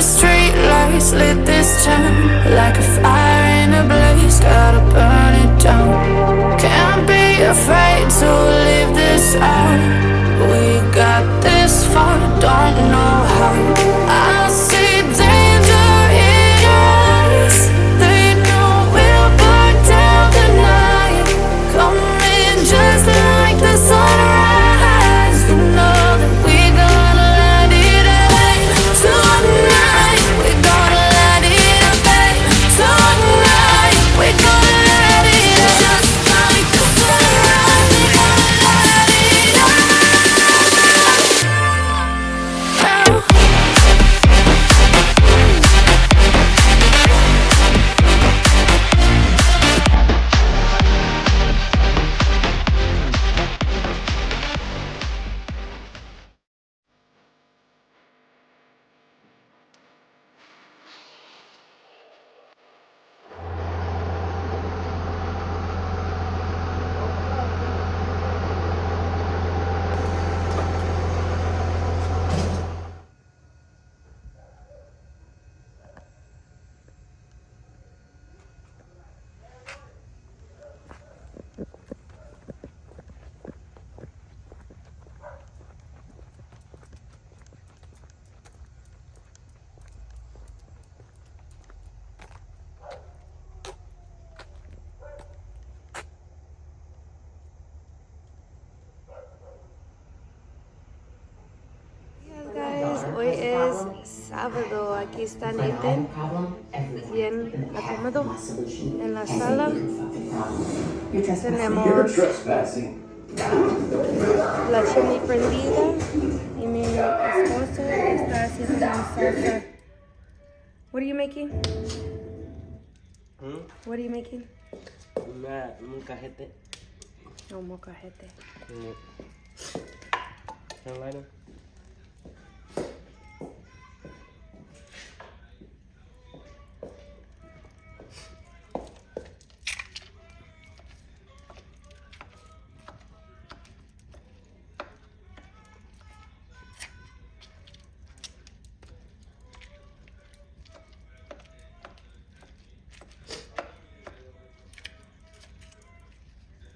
street lights lit this town like a fire in a blaze, gotta burn it down. Can't be afraid to leave this out. We got this far, don't know how. I see danger in eyes. They know we'll burn down the night. Coming just like the sunrise. You know that we gonna let it rain tonight. We gonna let it rain tonight. We gonna let it just like the sunrise. We gonna let it rain. Hoy es sábado, aquí está Nathan, bien acomodado en la sala. Tenemos la chimney prendida y mi esposo está haciendo una salsa. What are you making? What are you making? Un cajete. No, mocajete.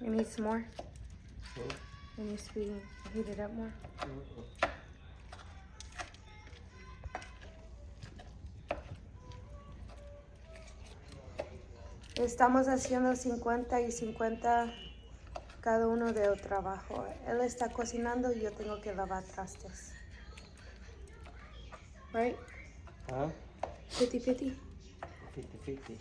You need some more? You need to heat it up more? Estamos haciendo 50 y 50 cada uno del trabajo. Él está cocinando y yo tengo que lavar trastes. Right? 50-50? 50-50.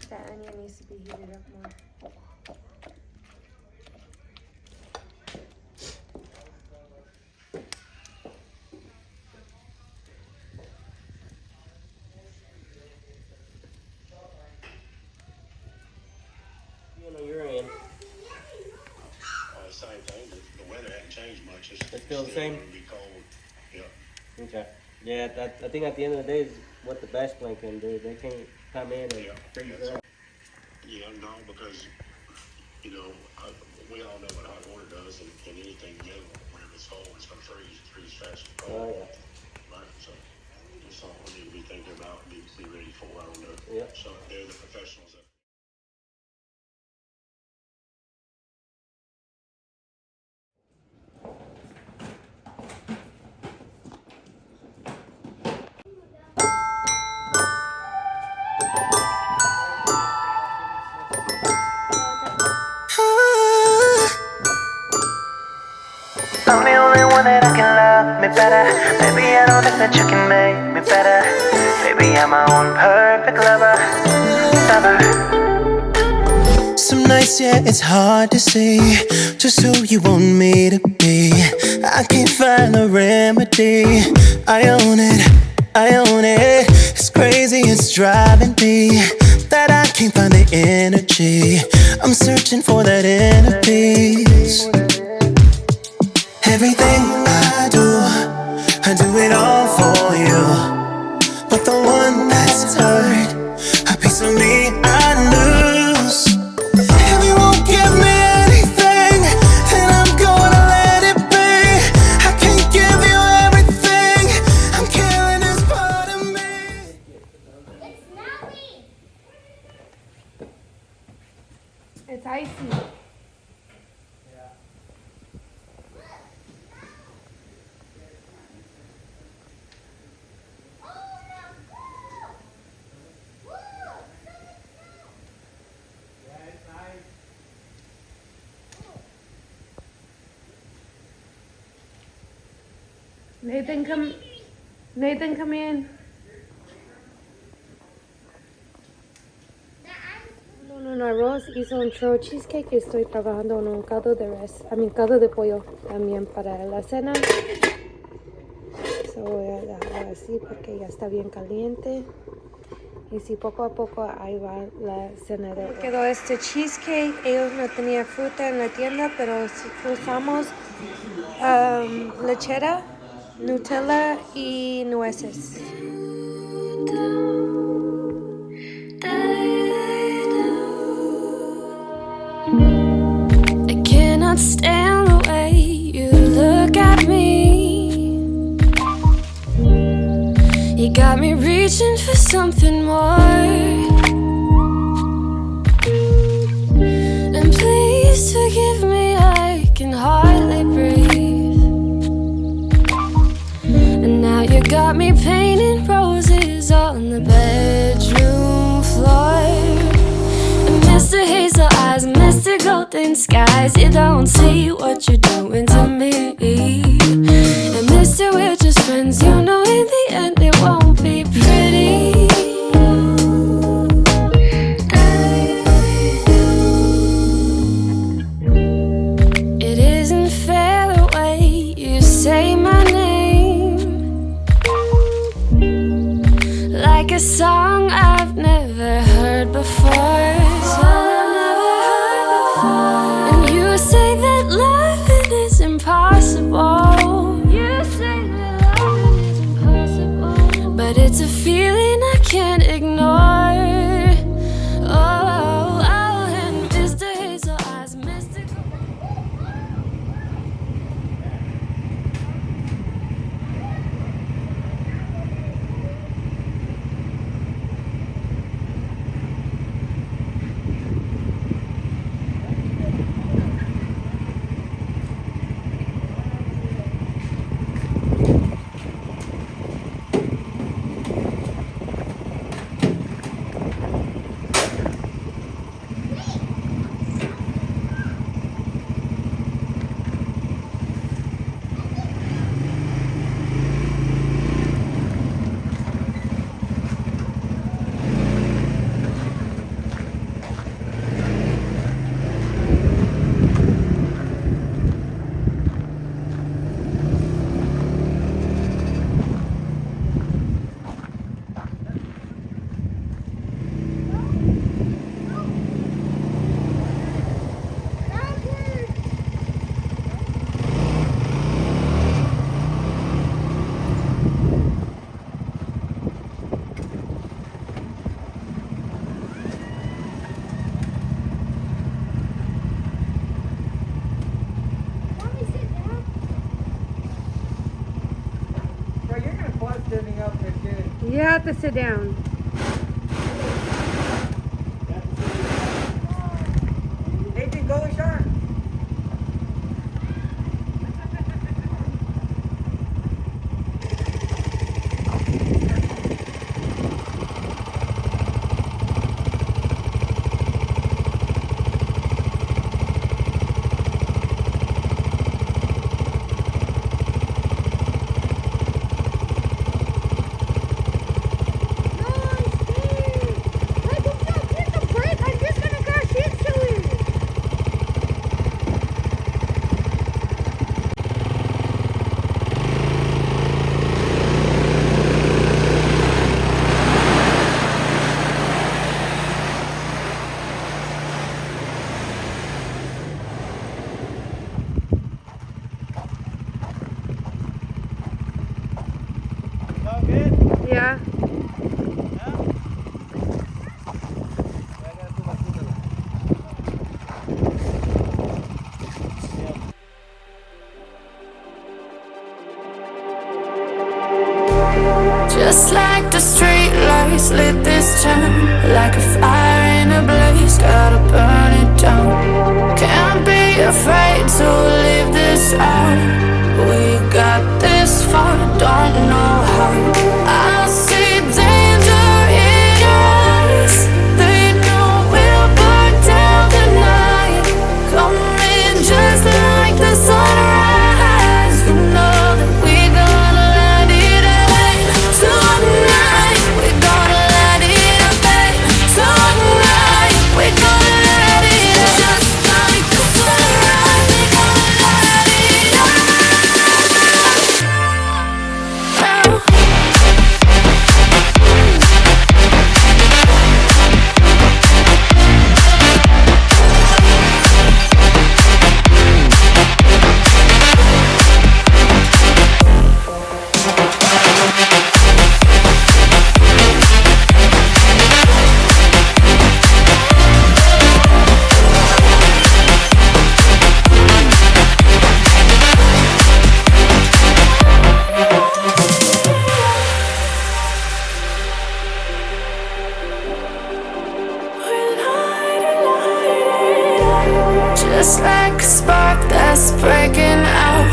That onion needs to be heated up more. On your end. Same thing. The weather hasn't changed much. It's still the same? It'll be cold. Yeah. Okay. Yeah, I think at the end of the day is what the bash plant can do. They can't come in and freeze up. Yeah, no, because, you know, we all know what hot water does, and anything middle, whenever it's cold, it's going to freeze fast and cold. Oh, yeah. Right, so that's all we need to be thinking about, be ready for, I don't know. Yep. So they're the professionals. I'm the only one that I can love me better. Baby, I don't think that you can make me better. Baby, I'm my own perfect lover. Some nights, yeah, it's hard to see just who you want me to be. I can't find the remedy. I own it, I own it. It's crazy, it's driving me that I can't find the energy. I'm searching for that inner peace. Everything I do it all for you. But the one that's It's icy. Nathan, come. Nathan, come in. Un arroz hizo un short cheesecake y estoy trabajando en un caldo de res, caldo de pollo también para la cena. So voy a dejarlo así porque ya está bien caliente. Y si poco a poco ahí va la cena de hoy. Quedó este cheesecake. Ellos no tenían fruta en la tienda, pero usamos lechera, Nutella y nueces. I cannot stand the way you look at me. You got me reaching for something more. And please forgive me, I can hardly breathe. And now you got me painting roses on the bedroom floor. And Mr. Hazel Eyes, Mr. Golden Skies, you don't see what you're doing to me. And Mr. We're just friends, you know in the end it won't be pretty. It isn't fair the way you say my name, like a song I've never heard before. And you say that loving is impossible. You say that loving is impossible, but it's a feeling I can't ignore. Oh, and Mr. Hazel Eyes, Mr. You have to sit down. Nathan, go sharp. Yeah. Just like the street lights lit this town, like a fire in a blaze, gotta burn it down. this out. We got this far, don't know how. I see danger in your eyes. They know we'll burn down the night. Coming just like the sunrise. You know that we gonna light it up tonight. We gonna light it up tonight. We gonna light it up just like the sunrise. We gonna light it up now. Just like a spark that's breaking out.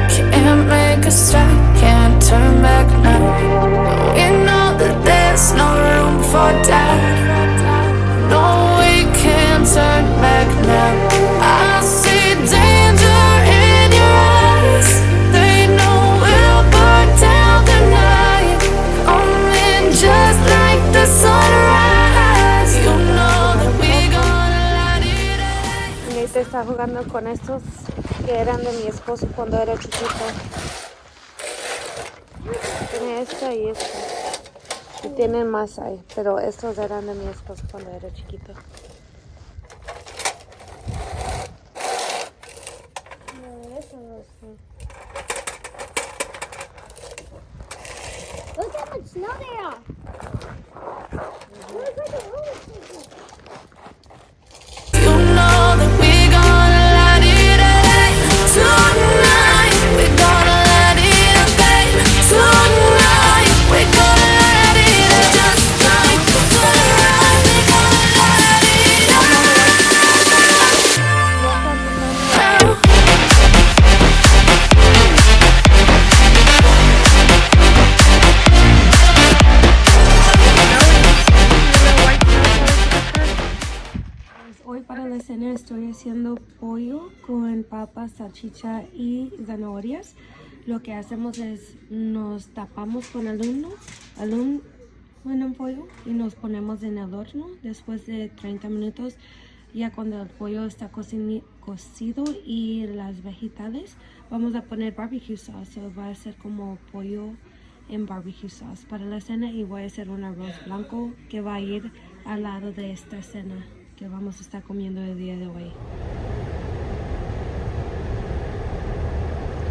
Can't make a stop, can't turn back now. We know that there's no room for doubt. No, we can't turn back now. I see danger in your eyes. They know we'll burn down the night. Coming just like the sunrise. You know that we gonna light it up. Nate está jugando con estos que eran de mi esposo cuando era chiquito. Tiene esta y esta. Y tienen más ahí, pero estos eran de mi esposo cuando era chiquito. No, eso no sé. Look how much snow there are. Look at the roller coaster. You know that we gonna light it up tonight. We gonna light it up tonight. We gonna light it up just like the sunrise. We gonna light it up now. Hoy para la cena estoy haciendo pollo con papas, salchicha y zanahorias. Lo que hacemos es nos tapamos con aluminio en un pollo y nos ponemos en el horno después de 30 minutos. Ya cuando el pollo está cocido y las vegetales, vamos a poner barbecue sauce. So va a ser como pollo en barbecue sauce para la cena, y voy a hacer un arroz blanco que va a ir al lado de esta cena que vamos a estar comiendo el día de hoy.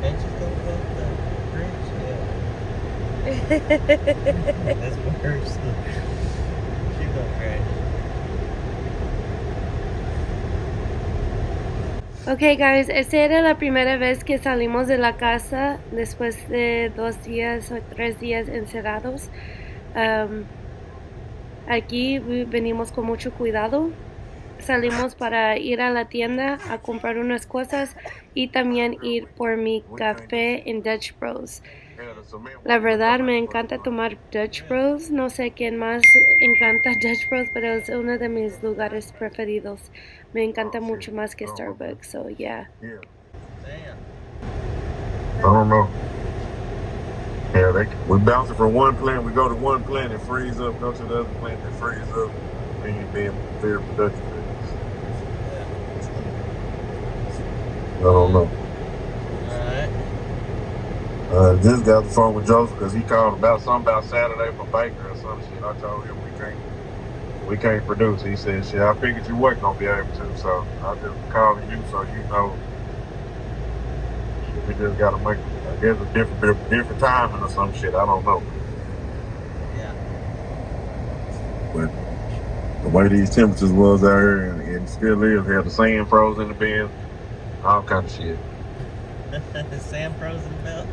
Can't you think about the fridge? Yeah. That's worse. She gonna crash. Ok guys, esta era la primera vez que salimos de la casa después de 2 días o 3 días encerrados. Aquí venimos con mucho cuidado. Salimos para ir a la tienda a comprar unas cosas y también ir por mi café en Dutch Bros. La verdad me encanta tomar Dutch Bros. No sé quién más encanta Dutch Bros, pero es uno de mis lugares preferidos. Me encanta mucho más que Starbucks, so yeah. Damn. I don't know. Yeah, we bounce it from one plant, we go to one plant and freeze up, go to the other plant and freeze up, and you being very productive. I don't know. Alright. Just got the phone with Joseph because he called about something about Saturday for Baker or some shit. I told him we can't produce. He said, shit, I figured you weren't gonna be able to, so I just calling you so you know. We just gotta make, I guess, a different timing or some shit. I don't know. Yeah. But the way these temperatures was out here, and it still is, had the sand frozen in the bin, all kind of shit. Sam frozen belt.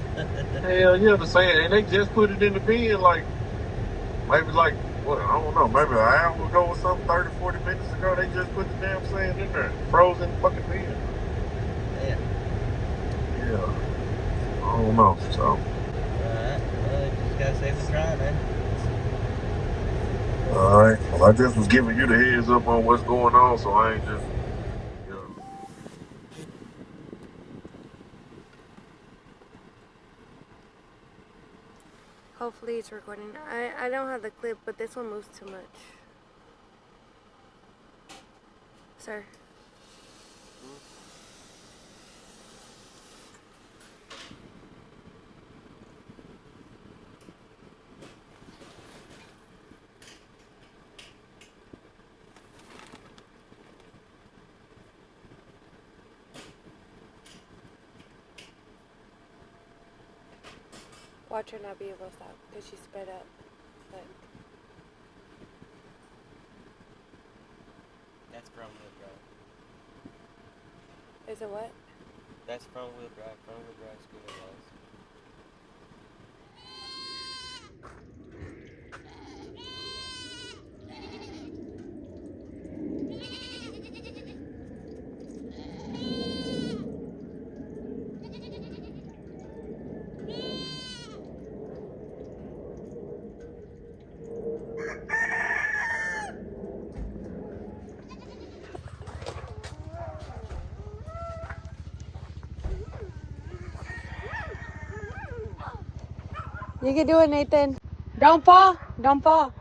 Hell yeah, the sand, and they just put it in the bin like, maybe like, what, I don't know, maybe an hour ago or something, 30, 40 minutes ago, they just put the damn sand in there, frozen fucking bin. Yeah. Yeah, know. So. Alright, well, you just gotta say we're trying, man. All right. Well, I just was giving you the heads up on what's going on, so I ain't just. Hopefully it's recording. I don't have the clip, but this one moves too much. Sir. Watch her not be able to stop because she sped up. But That's front wheel drive. is it what? That's front wheel drive scooter was. You can do it, Nathan. Don't fall. Don't fall.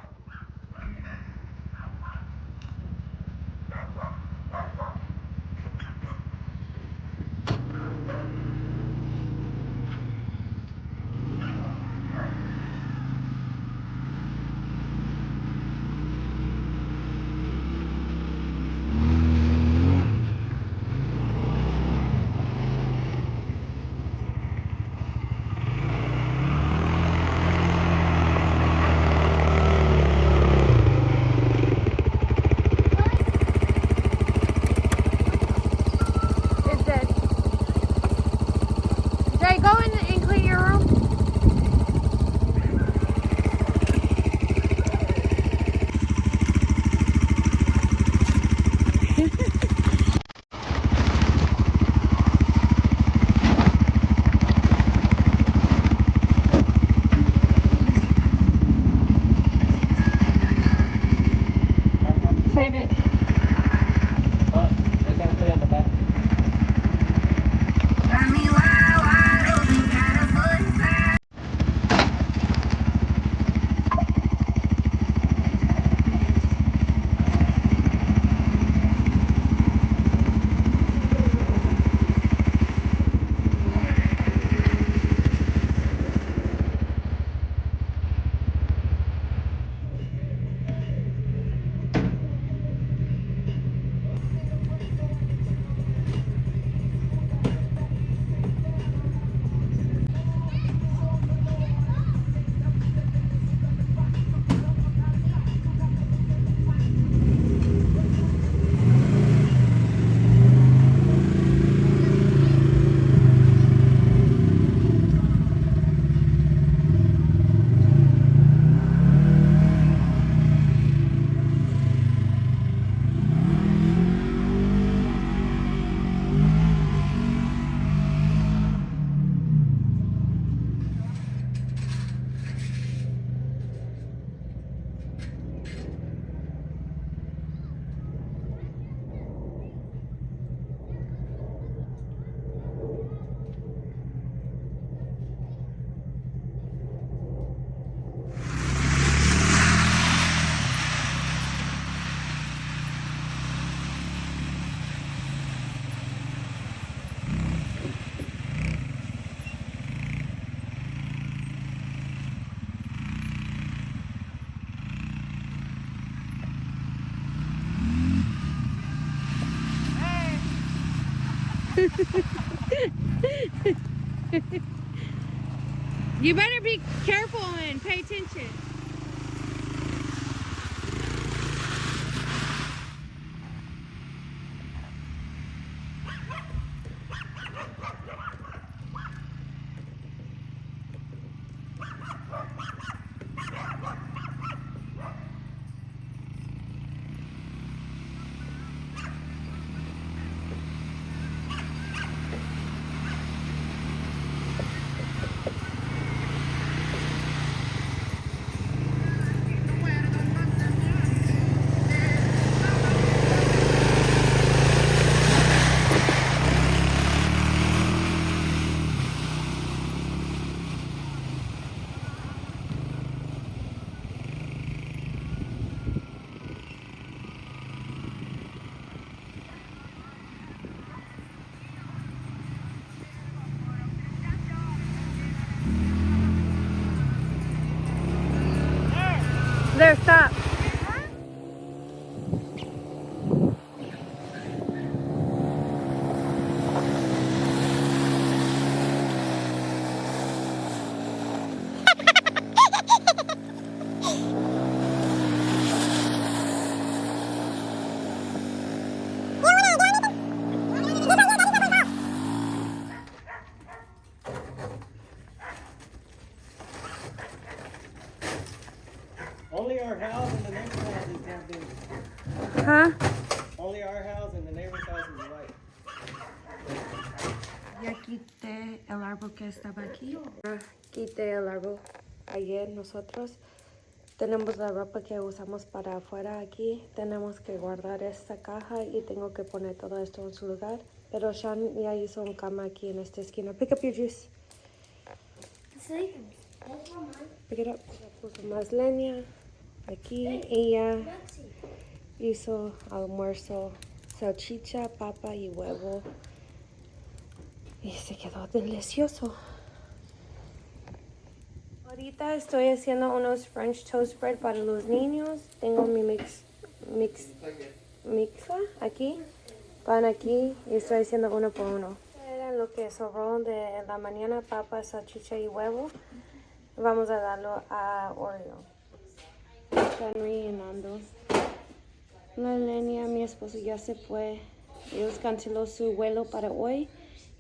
You better be careful and pay attention. Ya quité el árbol que estaba aquí. Quité el árbol ayer nosotros. Tenemos la ropa que usamos para afuera aquí. Tenemos que guardar esta caja y tengo que poner todo esto en su lugar. Pero Sean ya hizo un cama aquí en esta esquina. Pick up your juice. Pick it up. Puso más leña aquí. Ella hizo almuerzo, salchicha, papa y huevo. Y se quedó delicioso. Ahorita estoy haciendo unos French toast bread para los niños. Tengo mi mixa aquí, pan aquí, y estoy haciendo uno por uno. Era lo que sobró de la mañana, papa, salchicha y huevo. Vamos a darlo a Oreo. Están rellenando la leña. Mi esposo ya se fue. Ellos canceló su vuelo para hoy.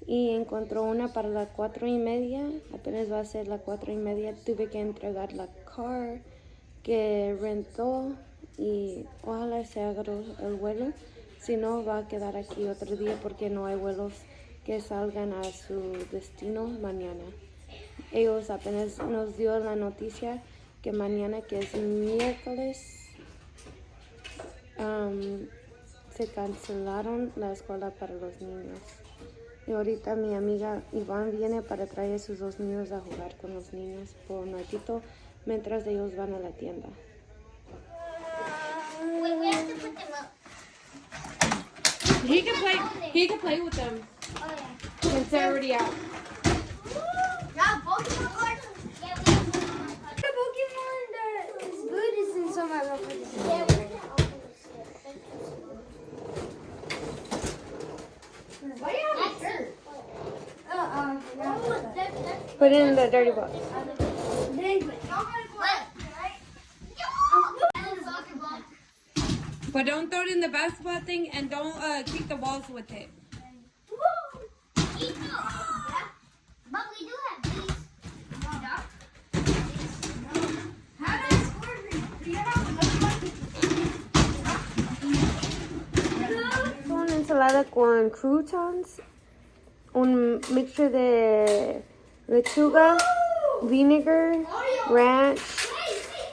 Y encontró una para las 4:30. Apenas va a ser las 4:30. Tuve que entregar la car que rentó y ojalá se agarró el vuelo. Si no, va a quedar aquí otro día porque no hay vuelos que salgan a su destino mañana. Ellos apenas nos dio la noticia que mañana, que es miércoles, se cancelaron la escuela para los niños. Y ahorita mi amiga Iván viene para traer a sus 2 niños a jugar con los niños por un ratito mientras ellos van a la tienda. Wait, we have to put them up. He can play with them. Oh, yeah. Since they're already out. Yeah, Pokemon cards. Yeah, we have Pokemon cards. The Pokemon that is good is in some of them. Yeah, we're gonna open this. Why do you have a shirt? Put it in the dirty box. But don't throw it in the basketball thing and don't kick the walls with it. But we do have these. Una ensalada con croutons, un mixture de lechuga, vinegar, ranch,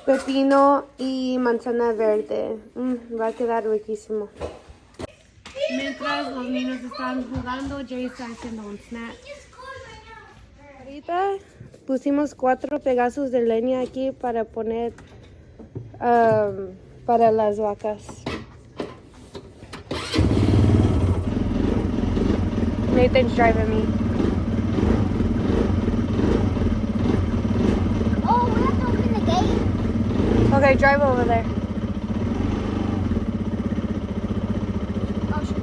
pepino y manzana verde. Va a quedar riquísimo. Mientras los niños están jugando, Jay está haciendo un snack. Ahorita pusimos 4 pedazos de leña aquí para poner para las vacas. Nathan's driving me. Oh, we have to open the gate. Okay, drive over there. Oh, shit.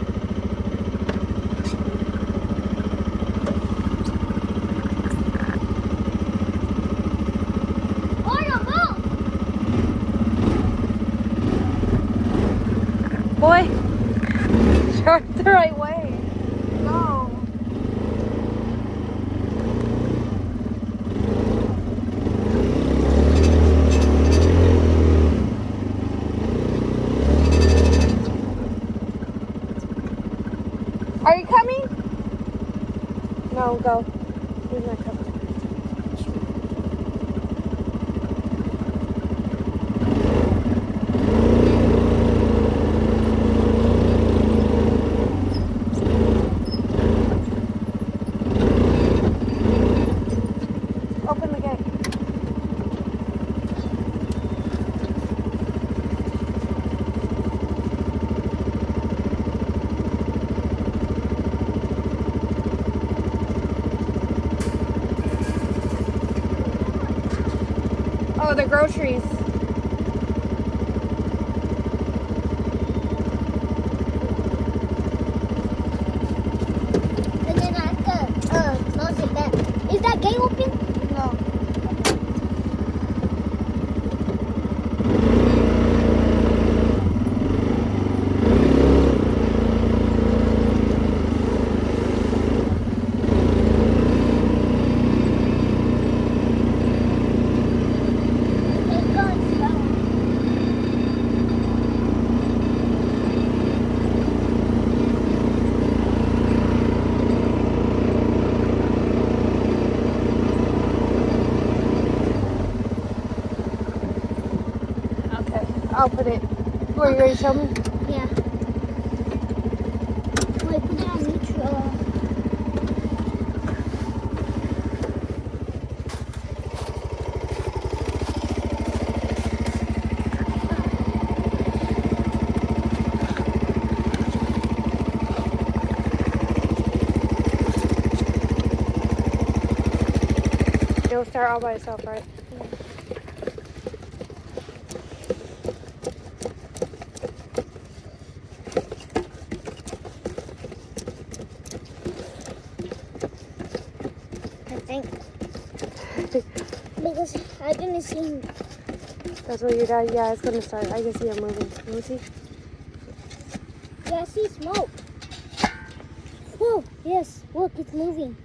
Oh, no, move! Boy, drive the right way. No. Are you coming? No, go. He's not coming. Open the gate. Oh, the groceries. And then I have to close it back. Is that gate open? No. It's gone. I'll put it. Are you ready to show me? Yeah. Wait, put it on neutral. It'll start all by itself, right? I think. Because I didn't see him. That's what your dad, yeah, it's gonna start. I can see it moving. Let me see. Yeah, I see smoke. Oh, yes. Look, it's moving.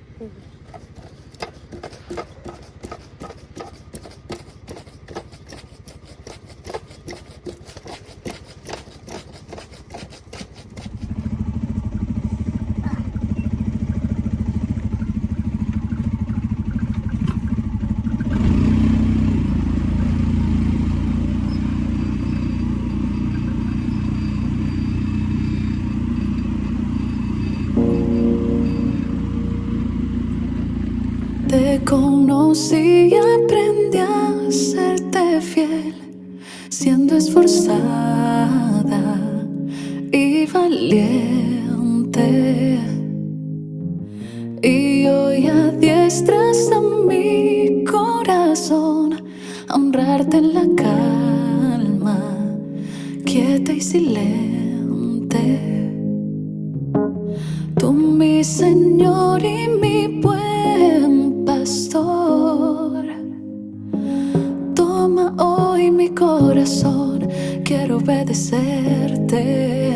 Te conocí y aprendí a serte fiel, siendo esforzada y valiente. Y hoy adiestras a mi corazón a honrarte en la calma, quieta y silente. Tú mi Señor y mi buen pastor. Toma hoy mi corazón, quiero obedecerte.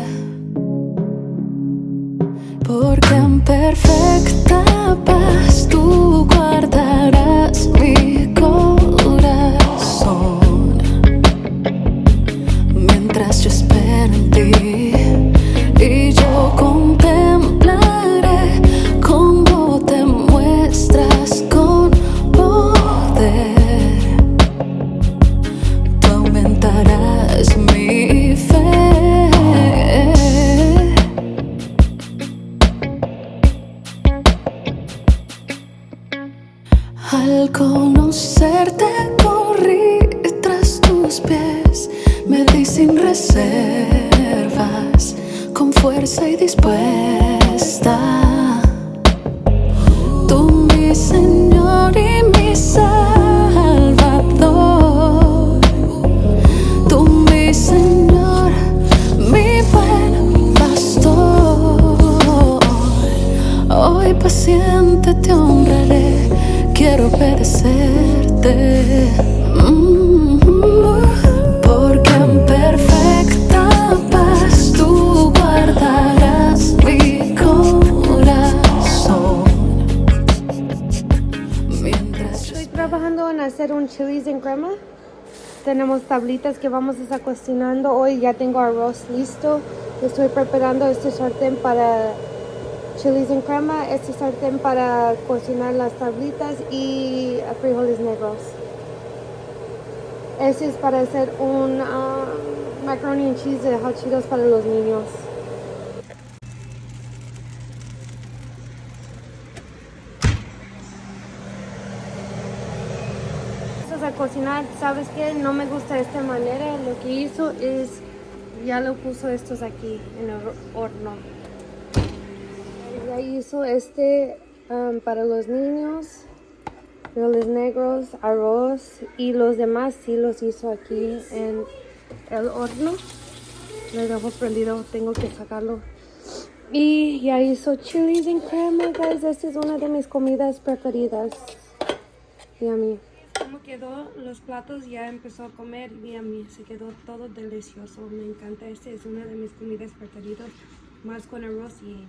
Porque en perfecta paz tú guardarás mi corazón, mientras yo espero en ti. Y yo contemplaré cómo te muestras con poder. Tú aumentarás mi fe. Al conocerte corrí tras tus pies, me di sin reservas, con fuerza y dispuesta. Tú mi Señor y mi Salvador. Tú mi Señor, mi buen pastor. Hoy paciente te honraré, quiero obedecerte. Porque en perfecta paz tú guardarás mi corazón. Estoy trabajando en hacer un chilis en crema. Tenemos tablitas que vamos a estar cocinando. Hoy ya tengo arroz listo. Estoy preparando este sartén para chilis en crema, este sartén para cocinar las tablitas y frijoles negros. Este es para hacer un macaroni and cheese de hot Cheetos para los niños. Vamos a cocinar. ¿Sabes qué? No me gusta de esta manera. Lo que hizo es, ya lo puso estos aquí en el horno. Ya hizo este para los niños, frijoles negros, arroz, y los demás sí los hizo aquí en el horno. Lo dejo prendido, tengo que sacarlo. Y ya hizo chilis en crema, guys. Esta es una de mis comidas preferidas. Yummy. ¿Cómo quedó los platos? Ya empezó a comer. Yummy. Se quedó todo delicioso. Me encanta. Este es una de mis comidas preferidas. Más con arroz y...